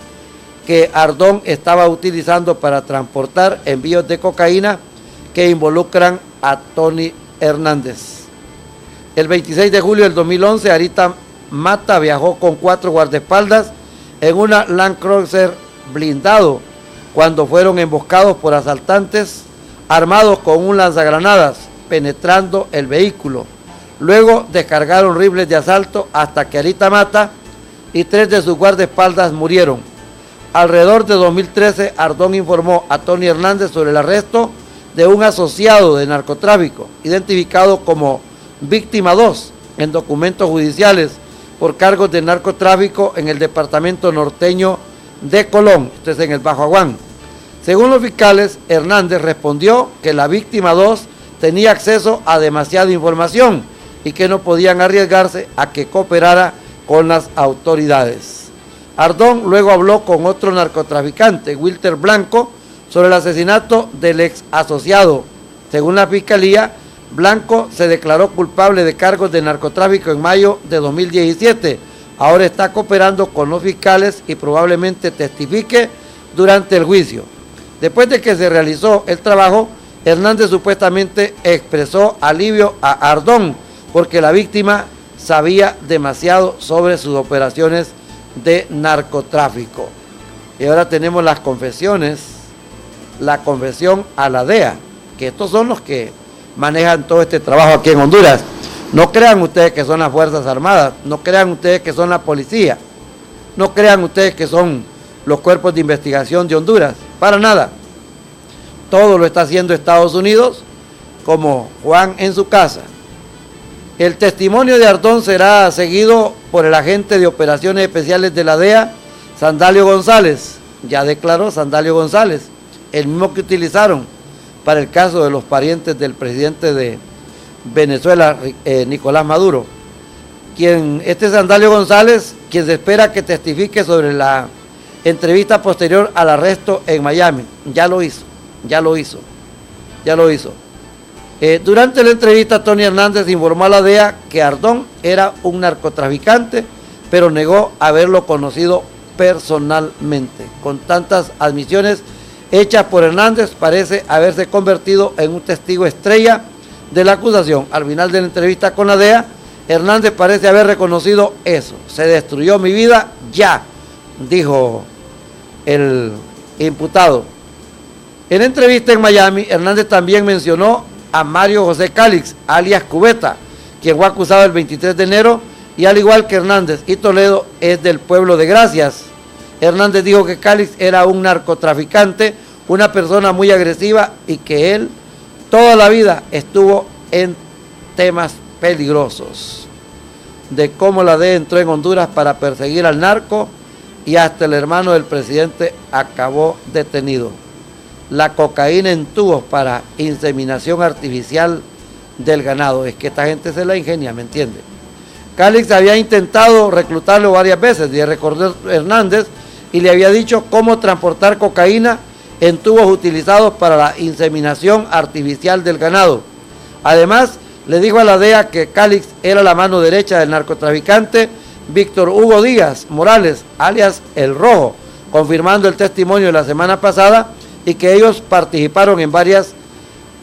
que Ardón estaba utilizando para transportar envíos de cocaína que involucran a Tony Hernández. El 26 de julio del 2011, Arita Mata viajó con 4 guardaespaldas en una Land Cruiser blindado cuando fueron emboscados por asaltantes armados con un lanzagranadas, penetrando el vehículo. Luego descargaron rifles de asalto hasta que Arita Mata y 3 de sus guardaespaldas murieron. Alrededor de 2013, Ardón informó a Tony Hernández sobre el arresto de un asociado de narcotráfico, identificado como Víctima 2 en documentos judiciales por cargos de narcotráfico en el departamento norteño de Colón, esto es en el Bajo Aguán. Según los fiscales, Hernández respondió que la Víctima 2 tenía acceso a demasiada información y que no podían arriesgarse a que cooperara con las autoridades. Ardón luego habló con otro narcotraficante, Wilter Blanco, sobre el asesinato del ex asociado. Según la fiscalía, Blanco se declaró culpable de cargos de narcotráfico en mayo de 2017. Ahora está cooperando con los fiscales y probablemente testifique durante el juicio. Después de que se realizó el trabajo, Hernández supuestamente expresó alivio a Ardón porque la víctima sabía demasiado sobre sus operaciones de narcotráfico. Y ahora tenemos las confesiones, la confesión a la DEA, que estos son los que manejan todo este trabajo aquí en Honduras. No crean ustedes que son las Fuerzas Armadas, no crean ustedes que son la policía, no crean ustedes que son los cuerpos de investigación de Honduras, para nada. Todo lo está haciendo Estados Unidos, como Juan en su casa. El testimonio de Ardón será seguido por el agente de operaciones especiales de la DEA, Sandalio González. Ya declaró Sandalio González, el mismo que utilizaron para el caso de los parientes del presidente de Venezuela, Nicolás Maduro. Este Sandalio González, quien se espera que testifique sobre la entrevista posterior al arresto en Miami. Ya lo hizo. Durante la entrevista, Tony Hernández informó a la DEA que Ardón era un narcotraficante, pero negó haberlo conocido personalmente. Con tantas admisiones hechas por Hernández, parece haberse convertido en un testigo estrella de la acusación. Al final de la entrevista con la DEA, Hernández parece haber reconocido eso. Se destruyó mi vida ya, dijo el imputado. En la entrevista en Miami, Hernández también mencionó a Mario José Calix, alias Cubeta, quien fue acusado el 23 de enero, y al igual que Hernández y Toledo, es del pueblo de Gracias. Hernández dijo que Calix era un narcotraficante, una persona muy agresiva y que él toda la vida estuvo en temas peligrosos, de cómo la DEA entró en Honduras para perseguir al narco y hasta el hermano del presidente acabó detenido. La cocaína en tubos para inseminación artificial del ganado. Es que esta gente se la ingenia, ¿me entiende? Calix había intentado reclutarlo varias veces, y recordó Hernández, y le había dicho cómo transportar cocaína en tubos utilizados para la inseminación artificial del ganado. Además, le dijo a la DEA que Calix era la mano derecha del narcotraficante Víctor Hugo Díaz Morales, alias El Rojo, confirmando el testimonio de la semana pasada y que ellos participaron en varias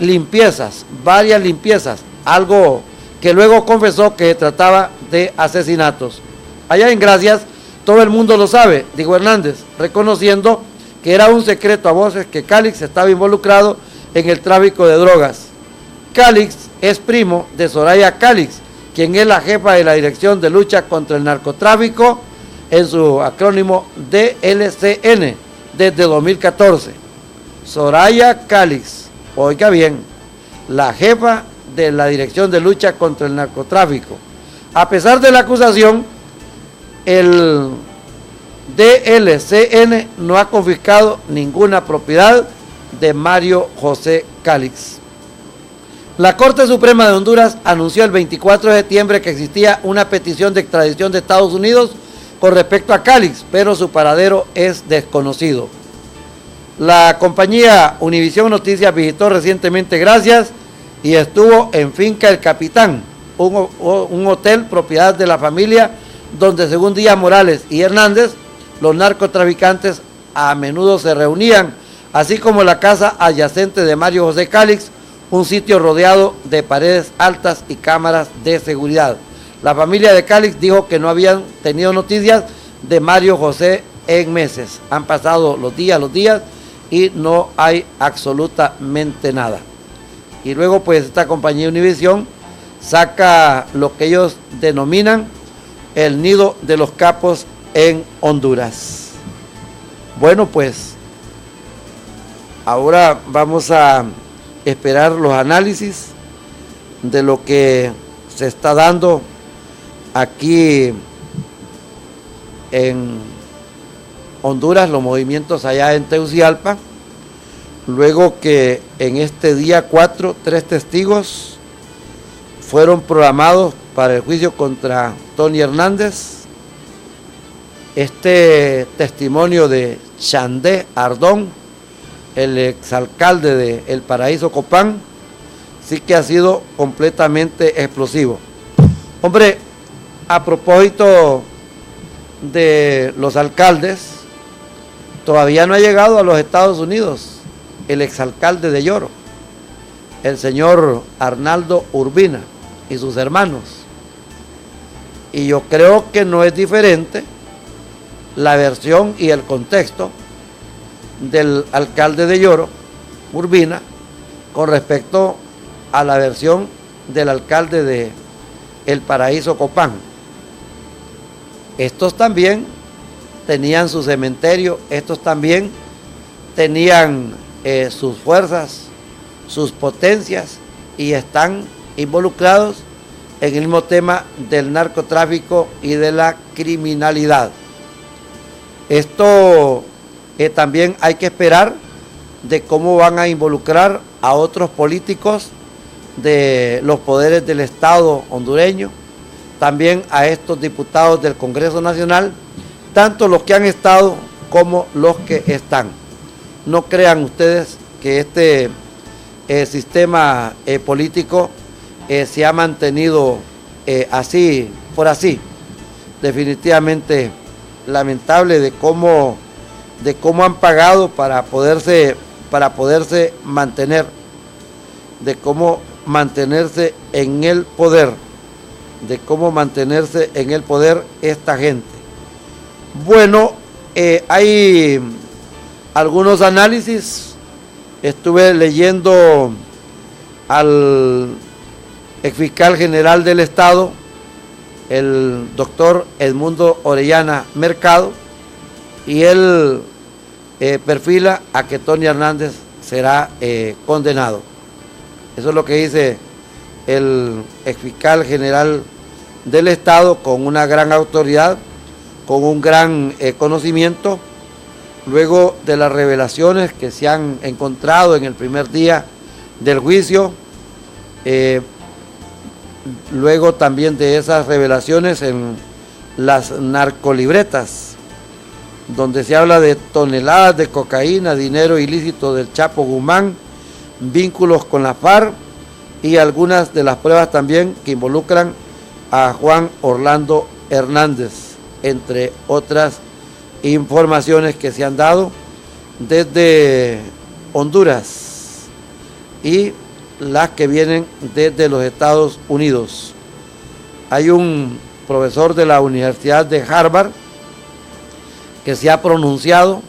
limpiezas, algo que luego confesó que trataba de asesinatos. Allá en Gracias, todo el mundo lo sabe, dijo Hernández, reconociendo que era un secreto a voces que Calix estaba involucrado en el tráfico de drogas. Calix es primo de Soraya Calix, quien es la jefa de la Dirección de Lucha contra el Narcotráfico, en su acrónimo DLCN, desde 2014. Soraya Calix, oiga bien, la jefa de la Dirección de Lucha contra el Narcotráfico. A pesar de la acusación, el DLCN no ha confiscado ninguna propiedad de Mario José Calix. La Corte Suprema de Honduras anunció el 24 de septiembre que existía una petición de extradición de Estados Unidos con respecto a Calix, pero su paradero es desconocido. La compañía Univisión Noticias visitó recientemente Gracias y estuvo en Finca El Capitán, un hotel propiedad de la familia donde, según Díaz Morales y Hernández, los narcotraficantes a menudo se reunían, así como la casa adyacente de Mario José Calix, un sitio rodeado de paredes altas y cámaras de seguridad. La familia de Calix dijo que no habían tenido noticias de Mario José en meses. Han pasado los días y no hay absolutamente nada. Y luego pues esta compañía Univisión saca lo que ellos denominan el nido de los capos en Honduras. Bueno, pues ahora vamos a esperar los análisis de lo que se está dando aquí en Honduras, los movimientos allá en Tegucigalpa, luego que en este día 4, 3 testigos fueron programados para el juicio contra Tony Hernández. Este testimonio de Chandé Ardón, el exalcalde de El Paraíso Copán, sí que ha sido completamente explosivo. Hombre, a propósito de los alcaldes, todavía no ha llegado a los Estados Unidos el exalcalde de Lloro, el señor Arnaldo Urbina y sus hermanos. Y yo creo que no es diferente la versión y el contexto del alcalde de Lloro, Urbina, con respecto a la versión del alcalde de El Paraíso Copán. Estos también tenían su cementerio, estos también tenían sus fuerzas, sus potencias, y están involucrados en el mismo tema del narcotráfico y de la criminalidad. Esto también hay que esperar de cómo van a involucrar a otros políticos de los poderes del Estado hondureño, también a estos diputados del Congreso Nacional, tanto los que han estado como los que están. No crean ustedes que este sistema político se ha mantenido así por así. Definitivamente lamentable de cómo han pagado para poderse mantener, de cómo mantenerse en el poder, esta gente. Bueno, hay algunos análisis. Estuve leyendo al exfiscal general del Estado, el doctor Edmundo Orellana Mercado, y él perfila a que Tony Hernández será condenado. Eso es lo que dice el exfiscal general del Estado, con una gran autoridad, con un gran conocimiento, luego de las revelaciones que se han encontrado en el primer día del juicio, luego también de esas revelaciones en las narcolibretas, donde se habla de toneladas de cocaína, dinero ilícito del Chapo Guzmán, vínculos con la FARC y algunas de las pruebas también que involucran a Juan Orlando Hernández, entre otras informaciones que se han dado desde Honduras y las que vienen desde los Estados Unidos. Hay un profesor de la Universidad de Harvard que se ha pronunciado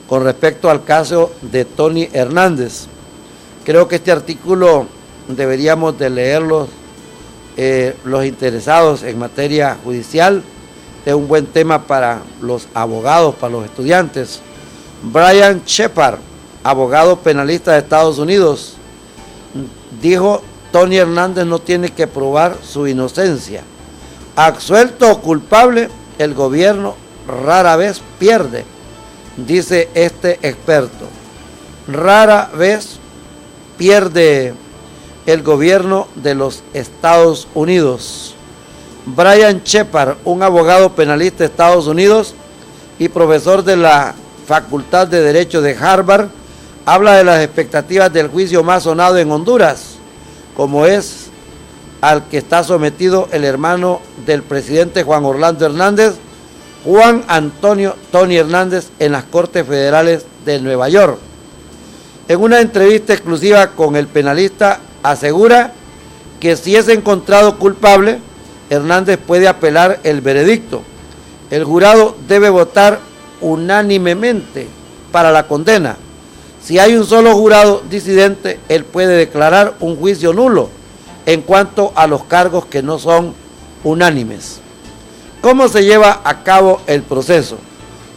con respecto al caso de Tony Hernández. Creo que este artículo deberíamos de leerlo los interesados en materia judicial. Es un buen tema para los abogados, para los estudiantes. Brian Shepard, abogado penalista de Estados Unidos, dijo: Tony Hernández no tiene que probar su inocencia. Absuelto o culpable, el gobierno rara vez pierde, dice este experto. Rara vez pierde el gobierno de los Estados Unidos. Brian Shepard, un abogado penalista de Estados Unidos y profesor de la Facultad de Derecho de Harvard, habla de las expectativas del juicio más sonado en Honduras, como es al que está sometido el hermano del presidente Juan Orlando Hernández, Juan Antonio Tony Hernández, en las Cortes Federales de Nueva York. En una entrevista exclusiva con el penalista, asegura que si es encontrado culpable, Hernández puede apelar el veredicto. El jurado debe votar unánimemente para la condena. Si hay un solo jurado disidente, él puede declarar un juicio nulo en cuanto a los cargos que no son unánimes. ¿Cómo se lleva a cabo el proceso?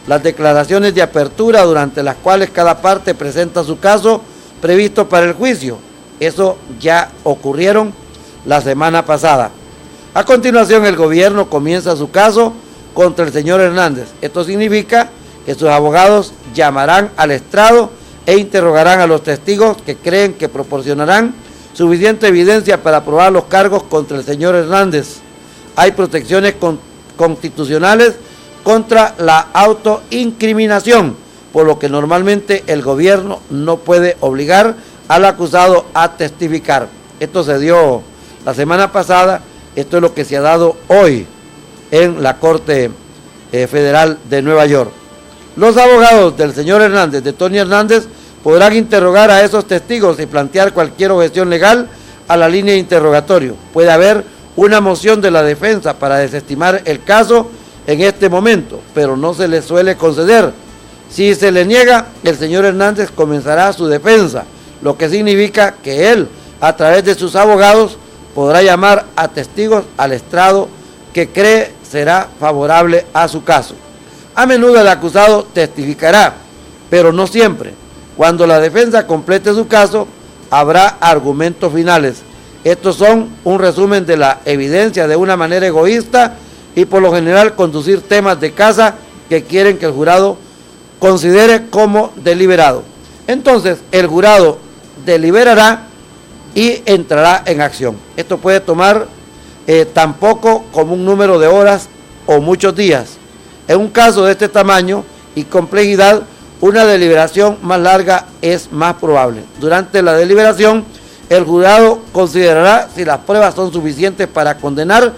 Las declaraciones de apertura, durante las cuales cada parte presenta su caso previsto para el juicio. Eso ya ocurrieron la semana pasada. A continuación, el gobierno comienza su caso contra el señor Hernández. Esto significa que sus abogados llamarán al estrado e interrogarán a los testigos que creen que proporcionarán suficiente evidencia para probar los cargos contra el señor Hernández. Hay protecciones constitucionales contra la autoincriminación, por lo que normalmente el gobierno no puede obligar al acusado a testificar. Esto se dio la semana pasada, esto es lo que se ha dado hoy en la Corte Federal de Nueva York. Los abogados del señor Hernández, de Tony Hernández, podrán interrogar a esos testigos y plantear cualquier objeción legal a la línea de interrogatorio. Puede haber una moción de la defensa para desestimar el caso en este momento, pero no se le suele conceder. Si se le niega, el señor Hernández comenzará su defensa, lo que significa que él, a través de sus abogados, podrá llamar a testigos al estrado que cree será favorable a su caso. A menudo el acusado testificará, pero no siempre. Cuando la defensa complete su caso, habrá argumentos finales. Estos son un resumen de la evidencia de una manera egoísta y por lo general conducir temas de casa que quieren que el jurado considere como deliberado. Entonces, el jurado deliberará y entrará en acción. Esto puede tomar tan poco como un número de horas o muchos días. En un caso de este tamaño y complejidad, una deliberación más larga es más probable. Durante la deliberación, el jurado considerará si las pruebas son suficientes para condenar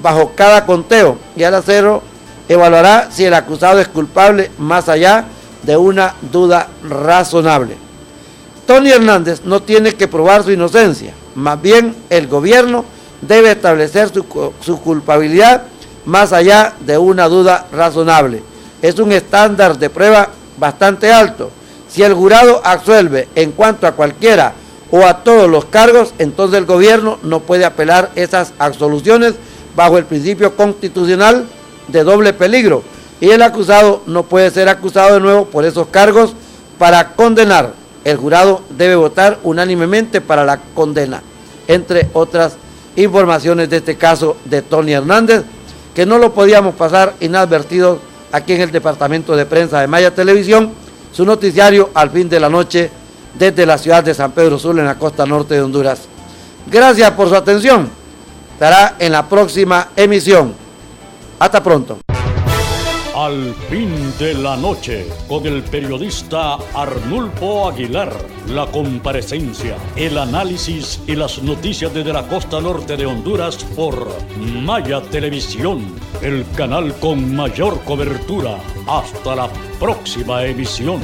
bajo cada conteo, y al hacerlo evaluará si el acusado es culpable más allá de una duda razonable. Tony Hernández no tiene que probar su inocencia, más bien el gobierno debe establecer su culpabilidad más allá de una duda razonable. Es un estándar de prueba bastante alto. Si el jurado absuelve en cuanto a cualquiera o a todos los cargos, entonces el gobierno no puede apelar esas absoluciones bajo el principio constitucional de doble peligro, y el acusado no puede ser acusado de nuevo por esos cargos para condenar. El jurado debe votar unánimemente para la condena, entre otras informaciones de este caso de Tony Hernández, que no lo podíamos pasar inadvertido aquí en el departamento de prensa de Maya Televisión, su noticiario al fin de la noche desde la ciudad de San Pedro Sula, en la costa norte de Honduras. Gracias por su atención. Estará en la próxima emisión. Hasta pronto. Al fin de la noche, con el periodista Arnulfo Aguilar, la comparecencia, el análisis y las noticias desde la costa norte de Honduras por Maya Televisión, el canal con mayor cobertura. Hasta la próxima emisión.